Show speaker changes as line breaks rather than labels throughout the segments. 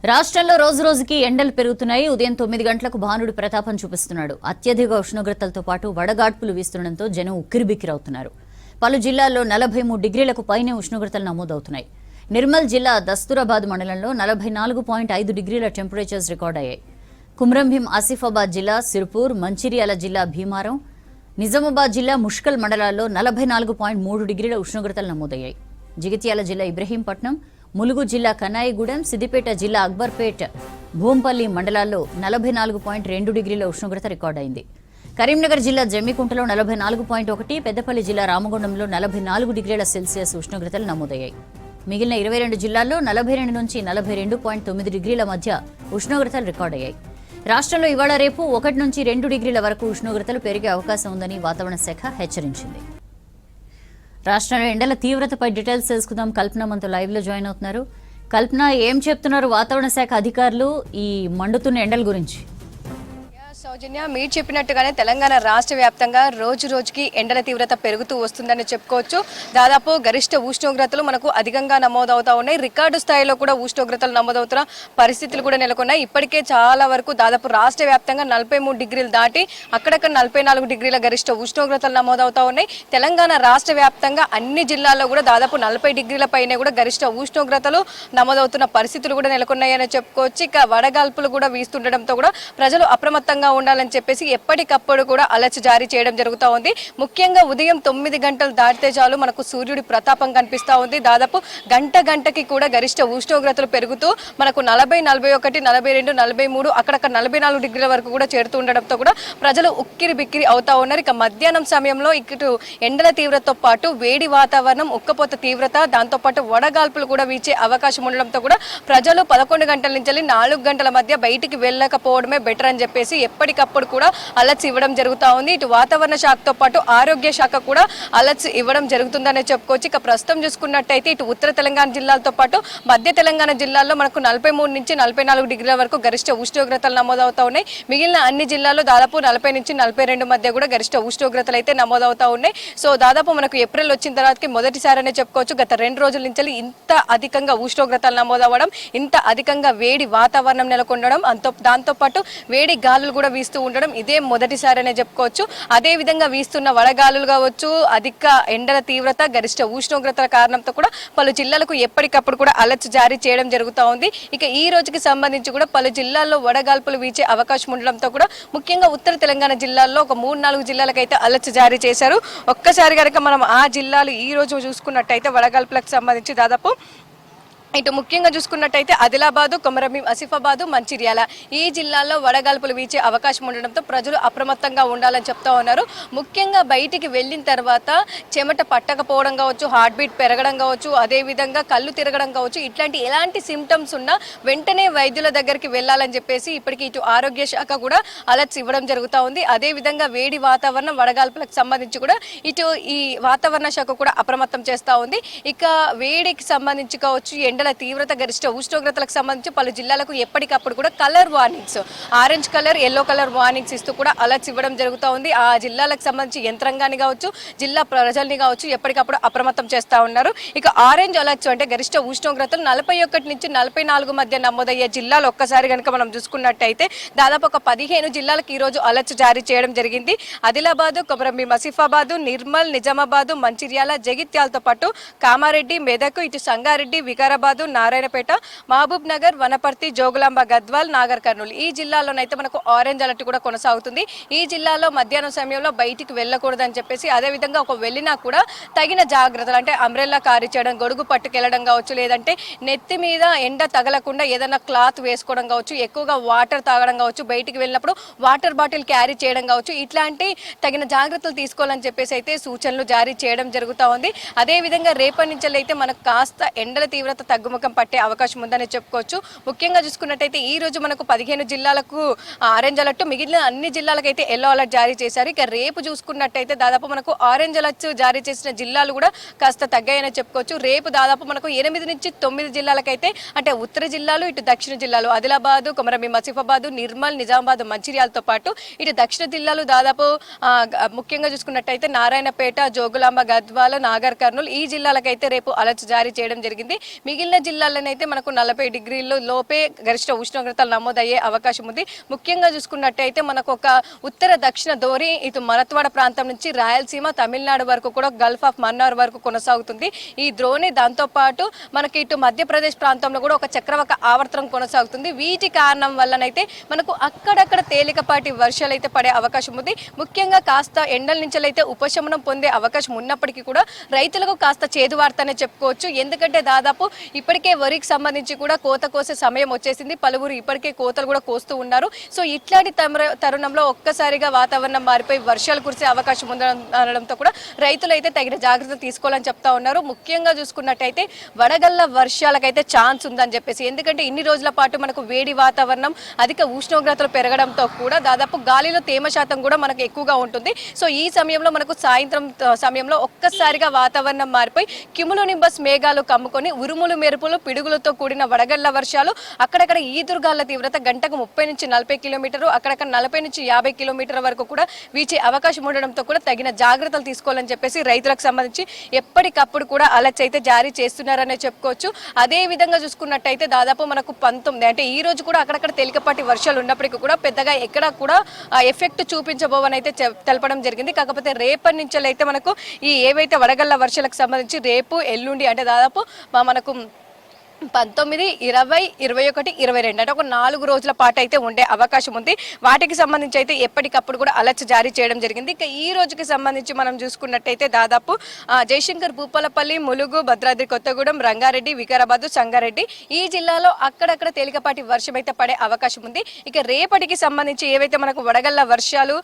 రాష్ట్రంలో రోజు రోజుకి ఎండలు పెరుగుతున్నాయి. ఉదయం 9 గంటలకు భానుడు ప్రతాపం చూపిస్తున్నాడు. అత్యధిక ఉష్ణోగ్రతలతో పాటు వడగాడ్పులు వీస్తుండటంతో జనం ఉక్కిరిబిక్కిరవుతున్నారు. పలు జిల్లాల్లో 43 డిగ్రీలకు పైనే ఉష్ణోగ్రతలు నమోదవుతున్నాయి. నిర్మల్ జిల్లా దస్తూరాబాద్ మండలంలో 44.5 డిగ్రీల టెంపరేచర్స్ రికార్డయ్యాయి. కుమ్రంభీం ఆసిఫాబాద్ జిల్లా సిర్పూర్, మంచిర్యాల జిల్లా భీమారం, నిజామాబాద్ జిల్లా ముష్కల్ మండలాల్లో 44.3 డిగ్రీల ఉష్ణోగ్రతలు నమోదయ్యాయి. జగిత్యాల జిల్లా ఇబ్రహీంపట్నం, ములుగు జిల్లా కన్నాయిగూడెం, సిద్దిపేట జిల్లా అక్బర్పేట్, భూంపల్లి మండలాల్లో 44.2 డిగ్రీల ఉష్ణోగ్రత రికార్డైంది. కరీంనగర్ జిల్లా జమ్మికుంటలో 44.1, పెద్దపల్లి జిల్లా రామగుండంలో 44 డిగ్రీల సెల్సియస్ ఉష్ణోగ్రతలు నమోదయ్యాయి. మిగిలిన 22 జిల్లాల్లో 42 నుంచి 42.9 డిగ్రీల మధ్య ఉష్ణోగ్రతలు రికార్డయ్యాయి. రాష్ట్రంలో ఇవాళ రేపు 1 నుంచి 2 డిగ్రీల వరకు ఉష్ణోగ్రతలు పెరిగే అవకాశం ఉందని వాతావరణ శాఖ హెచ్చరించింది. రాష్ట్రంలో ఎండల తీవ్రతపై డీటెయిల్స్ తెలుసుకుందాం. కల్పన మనతో లైవ్ లో జాయిన్ అవుతున్నారు. కల్పన, ఏం చెప్తున్నారు వాతావరణ శాఖ అధికారులు ఈ మండుతున్న ఎండల గురించి?
సౌజన్య, మీరు చెప్పినట్టుగానే తెలంగాణ రాష్ట్ర వ్యాప్తంగా రోజు రోజుకి ఎండల తీవ్రత పెరుగుతూ వస్తుందని చెప్పుకోవచ్చు. దాదాపు గరిష్ట ఉష్ణోగ్రతలు మనకు అధికంగా నమోదవుతా ఉన్నాయి. రికార్డు స్థాయిలో కూడా ఉష్ణోగ్రతలు నమోదవుతున్న పరిస్థితులు కూడా నెలకొన్నాయి. ఇప్పటికే చాలా వరకు దాదాపు రాష్ట్ర వ్యాప్తంగా 43 డిగ్రీలు దాటి అక్కడక్కడ 44 డిగ్రీల గరిష్ట ఉష్ణోగ్రతలు నమోదవుతా ఉన్నాయి. తెలంగాణ రాష్ట్ర వ్యాప్తంగా అన్ని జిల్లాల్లో కూడా దాదాపు 40 డిగ్రీల పైనే కూడా గరిష్ట ఉష్ణోగ్రతలు నమోదవుతున్న పరిస్థితులు కూడా నెలకొన్నాయని చెప్పుకోవచ్చు. ఇక వడగాల్పులు కూడా వీస్తుండటంతో కూడా ప్రజలు అప్రమత్తంగా ఉండాలని చెప్పేసి ఎప్పటికప్పుడు కూడా అలర్ట్ జారీ చేయడం జరుగుతూ ఉంది. ముఖ్యంగా ఉదయం 9 గంటలు దాటితే చాలు మనకు సూర్యుడి ప్రతాపం కనిపిస్తూ ఉంది. దాదాపు గంటకి కూడా గరిష్ట ఉష్ణోగ్రతలు పెరుగుతూ మనకు 40, 41, 42, 43 అక్కడక్కడ 44 డిగ్రీల వరకు కూడా చేరుతూ ఉండడంతో కూడా ప్రజలు ఉక్కిరి బిక్కిరి అవుతా ఉన్నారు. ఇక మధ్యాహ్నం సమయంలో ఇటు ఎండల తీవ్రతతో పాటు వేడి వాతావరణం, ఉక్కపోత తీవ్రత, దాంతోపాటు వడగాల్పులు కూడా వీచే అవకాశం ఉండడంతో కూడా ప్రజలు 11 గంటల నుంచి 4 గంటల మధ్య బయటికి వెళ్ళకపోవడమే బెటర్ అని చెప్పేసి ఎప్పటికప్పుడు కూడా అలర్ట్స్ ఇవ్వడం జరుగుతూ ఉంది. ఇటు వాతావరణ శాఖతో పాటు ఆరోగ్య శాఖ కూడా అలర్ట్స్ ఇవ్వడం జరుగుతుందనే చెప్పుకోవచ్చు. ఇక ప్రస్తుతం చూసుకున్నట్టయితే ఇటు ఉత్తర తెలంగాణ జిల్లాలతో పాటు మధ్య తెలంగాణ జిల్లాల్లో మనకు 43 నుంచి 44 డిగ్రీల వరకు గరిష్ట ఉష్ణోగ్రతలు నమోదవుతా ఉన్నాయి. మిగిలిన అన్ని జిల్లాల్లో దాదాపు 40 నుంచి 42 మధ్య కూడా గరిష్ట ఉష్ణోగ్రతలు అయితే నమోదవుతా ఉన్నాయి. సో దాదాపు మనకు ఏప్రిల్ వచ్చిన తర్వాతకి మొదటిసారనే చెప్పుకోవచ్చు. గత 2 రోజుల నుంచి ఇంత అధికంగా ఉష్ణోగ్రతలు నమోదవ్వడం, ఇంత అధికంగా వేడి వాతావరణం నెలకొనడం, దాంతోపాటు వేడి గాలులు కూడా వీస్తూ ఉండడం ఇదే మొదటిసారనే చెప్పుకోవచ్చు. అదే విధంగా వీస్తున్న వడగాలులు కావచ్చు, అధిక ఎండల తీవ్రత, గరిష్ట ఉష్ణోగ్రతల కారణంతో కూడా పలు జిల్లాలకు ఎప్పటికప్పుడు కూడా అలర్ట్ జారీ చేయడం జరుగుతూ ఉంది. ఇక ఈ రోజుకి సంబంధించి కూడా పలు జిల్లాల్లో వడగాల్పులు వీచే అవకాశం ఉండడంతో కూడా ముఖ్యంగా ఉత్తర తెలంగాణ జిల్లాల్లో ఒక 3-4 జిల్లాలకైతే అలర్ట్ జారీ చేశారు. ఒక్కసారి కనుక మనం ఆ జిల్లాలు ఈ రోజు చూసుకున్నట్టయితే వడగాల్పులకు సంబంధించి దాదాపు ఇటు ముఖ్యంగా చూసుకున్నట్టయితే ఆదిలాబాదు, కొమరంభీం, ఆసిఫాబాదు, మంచిర్యాల ఈ జిల్లాల్లో వడగాల్పులు వీచే అవకాశం ఉండడంతో ప్రజలు అప్రమత్తంగా ఉండాలని చెప్తా ఉన్నారు. ముఖ్యంగా బయటికి వెళ్ళిన తర్వాత చెమట పట్టకపోవడం కావచ్చు, హార్ట్ బీట్ పెరగడం కావచ్చు, అదేవిధంగా కళ్ళు తిరగడం కావచ్చు, ఇట్లాంటి ఎలాంటి సిమ్టమ్స్ ఉన్నా వెంటనే వైద్యుల దగ్గరికి వెళ్ళాలని చెప్పేసి ఇప్పటికీ ఇటు ఆరోగ్య శాఖ కూడా అలర్ట్స్ ఇవ్వడం జరుగుతూ ఉంది. అదేవిధంగా వేడి వాతావరణం, వడగాల్పులకు సంబంధించి కూడా ఇటు ఈ వాతావరణ శాఖ కూడా అప్రమత్తం చేస్తూ ఉంది. ఇక వేడికి సంబంధించి కావచ్చు, ఎండ తీవ్రత, గరిష్ట ఉష్ణోగ్రతలకు సంబంధించి పలు జిల్లాలకు ఎప్పటికప్పుడు కూడా colour warnings, orange colour, yellow colour warnings ఇస్తూ కూడా అలర్ట్స్ ఇవ్వడం జరుగుతూ ఉంది. ఆ జిల్లాలకు సంబంధించి యంత్రాంగాన్ని కావచ్చు, జిల్లా ప్రజల్ని కావచ్చు ఎప్పటికప్పుడు అప్రమత్తం చేస్తూ ఉన్నారు. ఇక ఆరెంజ్ అలర్ట్స్ అంటే గరిష్ట ఉష్ణోగ్రతలు 41 నుంచి 44 మధ్య నమోదయ్యే జిల్లాలు ఒక్కసారి కనుక మనం చూసుకున్నట్టయితే దాదాపు ఒక 15 జిల్లాలకు ఈ రోజు అలర్ట్స్ జారీ చేయడం జరిగింది. ఆదిలాబాదు, కొమరంభీం, ఆసిఫాబాదు, నిర్మల్, నిజామాబాదు, మంచిర్యాల, జగిత్యాలతో పాటు కామారెడ్డి, మెదక్, ఇటు సంగారెడ్డి, వికారాబాద్, నారాయణపేట, మహబూబ్ నగర్, వనపర్తి, జోగులాంబ, గద్వాల్, నాగర్ కర్నూలు ఈ జిల్లాల్లోనైతే మనకు ఆరెంజ్ అలర్ట్ కూడా కొనసాగుతుంది. ఈ జిల్లాలో మధ్యాహ్నం సమయంలో బయటికి వెళ్ళకూడదని చెప్పేసి, అదేవిధంగా ఒక వెళ్ళినా కూడా తగిన జాగ్రత్తలు అంటే అంబ్రెల్లా క్యారీ చేయడం, గొడుగు పట్టుకెళ్లడం కావచ్చు, లేదంటే నెత్తి మీద ఎండ తగలకుండా ఏదైనా క్లాత్ వేసుకోవడం కావచ్చు, ఎక్కువగా వాటర్ తాగడం కావచ్చు, బయటికి వెళ్ళినప్పుడు వాటర్ బాటిల్ క్యారీ చేయడం కావచ్చు, ఇట్లాంటి తగిన జాగ్రత్తలు తీసుకోవాలని చెప్పేసి అయితే సూచనలు జారీ చేయడం జరుగుతూ ఉంది. అదేవిధంగా రేపటి నుంచి అయితే మనకు కాస్త ఎండల తీవ్రత తగ్గుముఖం పట్టే అవకాశం ఉందని చెప్పుకోవచ్చు. ముఖ్యంగా చూసుకున్నట్టయితే ఈ రోజు మనకు 15 జిల్లాలకు ఆరెంజ్ అలర్ట్, మిగిలిన అన్ని జిల్లాలకైతే ఎల్లో అలర్ట్ జారీ చేశారు. ఇక రేపు చూసుకున్నట్టయితే దాదాపు మనకు ఆరెంజ్ అలర్ట్ జారీ చేసిన జిల్లాలు కూడా కాస్త తగ్గాయని చెప్పుకోవచ్చు. రేపు దాదాపు మనకు 8 నుంచి 9 జిల్లాలకైతే అంటే ఉత్తర జిల్లాలు, ఇటు దక్షిణ జిల్లాలు ఆదిలాబాదు, కొమరంభీం, ఆసిఫాబాదు, నిర్మల్, నిజామాబాద్, మంచిర్యాలతో పాటు ఇటు దక్షిణ జిల్లాలు దాదాపు ముఖ్యంగా చూసుకున్నట్టయితే నారాయణపేట, జోగులాంబ, గద్వాల, నాగర్ కర్నూలు ఈ జిల్లాలకైతే రేపు అలర్ట్ జారీ చేయడం జరిగింది. మిగిలిన మిగిలిన జిల్లాల్లోనైతే మనకు 40 డిగ్రీల లోపే గరిష్ట ఉష్ణోగ్రతలు నమోదయ్యే అవకాశం ఉంది. ముఖ్యంగా చూసుకున్నట్టయితే మనకు ఒక ఉత్తర దక్షిణ దోరి ఇటు మరత్వాడ ప్రాంతం నుంచి రాయలసీమ తమిళనాడు వరకు కూడా గల్ఫ్ ఆఫ్ మన్నార్ వరకు కొనసాగుతుంది ఈ ద్రోణి. దాంతోపాటు మనకి ఇటు మధ్యప్రదేశ్ ప్రాంతంలో కూడా ఒక చక్రవాక ఆవర్తనం కొనసాగుతుంది. వీటి కారణం వల్లనైతే మనకు అక్కడక్కడ తేలికపాటి వర్షాలు అయితే పడే అవకాశం ఉంది. ముఖ్యంగా కాస్త ఎండల నుంచి అయితే ఉపశమనం పొందే అవకాశం ఉన్నప్పటికీ కూడా రైతులకు కాస్త చేదు వార్తనే చెప్పుకోవచ్చు. ఎందుకంటే దాదాపు ఇప్పటికే వరికి సంబంధించి కూడా కోత కోసే సమయం వచ్చేసింది. పలువురు ఇప్పటికే కోతలు కూడా కోస్తూ ఉన్నారు. సో ఇట్లాంటి తరుణంలో ఒక్కసారిగా వాతావరణం మారిపోయి వర్షాలు కురిసే అవకాశం ఉండడంతో కూడా రైతులు అయితే తగిన జాగ్రత్తలు తీసుకోవాలని చెప్తా ఉన్నారు. ముఖ్యంగా చూసుకున్నట్టయితే వడగళ్ల వర్షాలకైతే ఛాన్స్ ఉందని చెప్పేసి, ఎందుకంటే ఇన్ని రోజుల పాటు మనకు వేడి వాతావరణం అధిక ఉష్ణోగ్రతలు పెరగడంతో కూడా దాదాపు గాలిలో తేమ శాతం కూడా మనకు ఎక్కువగా ఉంటుంది. సో ఈ సమయంలో మనకు సాయంత్రం సమయంలో ఒక్కసారిగా వాతావరణం మారిపోయి క్యుములోనింబస్ మేఘాలు కమ్ముకొని ఉరుములు మెరుపులు పిడుగులతో కూడిన వడగళ్ల వర్షాలు, అక్కడక్కడ ఈదురుగాళ్ల తీవ్రత గంటకు 30 నుంచి 40 కిలోమీటర్లు, అక్కడక్కడ 40 నుంచి 50 కిలోమీటర్ల వరకు కూడా వీచే అవకాశం ఉండడంతో కూడా తగిన జాగ్రత్తలు తీసుకోవాలని చెప్పేసి రైతులకు సంబంధించి ఎప్పటికప్పుడు కూడా అలర్ట్స్ అయితే జారీ చేస్తున్నారనే చెప్పుకోవచ్చు. అదే విధంగా చూసుకున్నట్టయితే దాదాపు మనకు 19 అంటే ఈ రోజు కూడా అక్కడక్కడ తేలికపాటి వర్షాలు ఉన్నప్పటికీ కూడా పెద్దగా ఎక్కడా కూడా ఎఫెక్ట్ చూపించబోవని అయితే తెలపడం జరిగింది. కాకపోతే రేపటి నుంచి అయితే మనకు ఈ ఏవైతే వడగళ్ల వర్షాలకు సంబంధించి రేపు ఎల్లుండి అంటే దాదాపు మనకు 19, 20, 21, 22 అంటే ఒక 4 రోజుల పాటు అయితే ఉండే అవకాశం ఉంది. వాటికి సంబంధించి అయితే ఎప్పటికప్పుడు కూడా అలర్ట్స్ జారీ చేయడం జరిగింది. ఇక ఈ రోజుకి సంబంధించి మనం చూసుకున్నట్టయితే దాదాపు జయశంకర్, భూపాలపల్లి, ములుగు, భద్రాద్రి కొత్తగూడెం, రంగారెడ్డి, వికారాబాద్, సంగారెడ్డి ఈ జిల్లాలో అక్కడక్కడ తేలికపాటి వర్షం అయితే పడే అవకాశం ఉంది. ఇక రేపటికి సంబంధించి ఏవైతే మనకు వడగళ్ల వర్షాలు,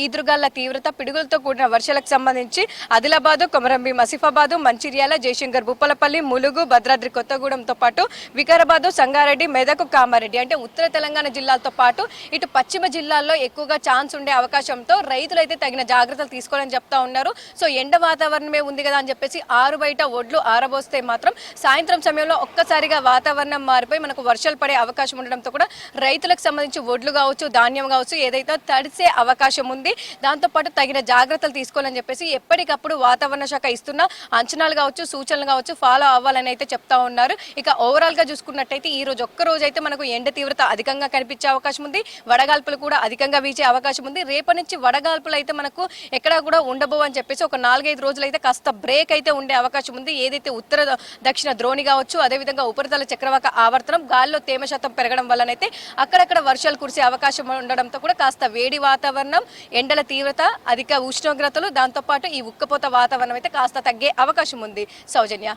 ఈదురుగాళ్ల తీవ్రత, పిడుగులతో కూడిన వర్షాలకు సంబంధించి ఆదిలాబాద్, కొమరంభీం, ఆసిఫాబాద్, మంచిర్యాల, జయశంకర్, భూపాలపల్లి, ములుగు, భద్రాద్రి కొత్తగూడెంతో పాటు వికారాబాద్, సంగారెడ్డి, మెదక్, కామారెడ్డి అంటే ఉత్తర తెలంగాణ జిల్లాలతో పాటు ఇటు పశ్చిమ జిల్లాల్లో ఎక్కువగా ఛాన్స్ ఉండే అవకాశంతో రైతులు అయితే తగిన జాగ్రత్తలు తీసుకోవాలని చెప్తా ఉన్నారు. సో ఎండ వాతావరణమే ఉంది కదా అని చెప్పేసి ఆరు బయట ఒడ్లు ఆరబోస్తే మాత్రం సాయంత్రం సమయంలో ఒక్కసారిగా వాతావరణం మారిపోయి మనకు వర్షాలు పడే అవకాశం ఉండడంతో కూడా రైతులకు సంబంధించి ఒడ్లు కావచ్చు, ధాన్యం కావచ్చు ఏదైతే తడిసే అవకాశం ఉంది. దాంతోపాటు తగిన జాగ్రత్తలు తీసుకోవాలని చెప్పేసి ఎప్పటికప్పుడు వాతావరణ శాఖ ఇస్తున్న అంచనాలు కావచ్చు, సూచనలు కావచ్చు ఫాలో అవ్వాలని అయితే చెప్తా ఉన్నారు. ఇక ఓవరాల్ గా చూసుకున్నట్టయితే ఈ రోజు ఒక్క రోజు అయితే మనకు ఎండ తీవ్రత అధికంగా కనిపించే అవకాశం ఉంది. వడగాల్పులు కూడా అధికంగా వీచే అవకాశం ఉంది. రేపటి నుంచి వడగాల్పులు అయితే మనకు ఎక్కడా కూడా ఉండబో అని చెప్పేసి ఒక 4-5 రోజులు అయితే కాస్త బ్రేక్ అయితే ఉండే అవకాశం ఉంది. ఏదైతే ఉత్తర దక్షిణ ద్రోణి కావచ్చు, అదేవిధంగా ఉపరితల చక్రవాక ఆవర్తనం, గాలిలో తేమ శాతం పెరగడం వల్లనైతే అక్కడక్కడ వర్షాలు కురిసే అవకాశం ఉండడంతో కూడా కాస్త వేడి వాతావరణం, ఎండల తీవ్రత, అధిక ఉష్ణోగ్రతలు, దాంతోపాటు ఈ ఉక్కపోత వాతావరణం అయితే కాస్త తగ్గే అవకాశం ఉంది. సౌజన్య.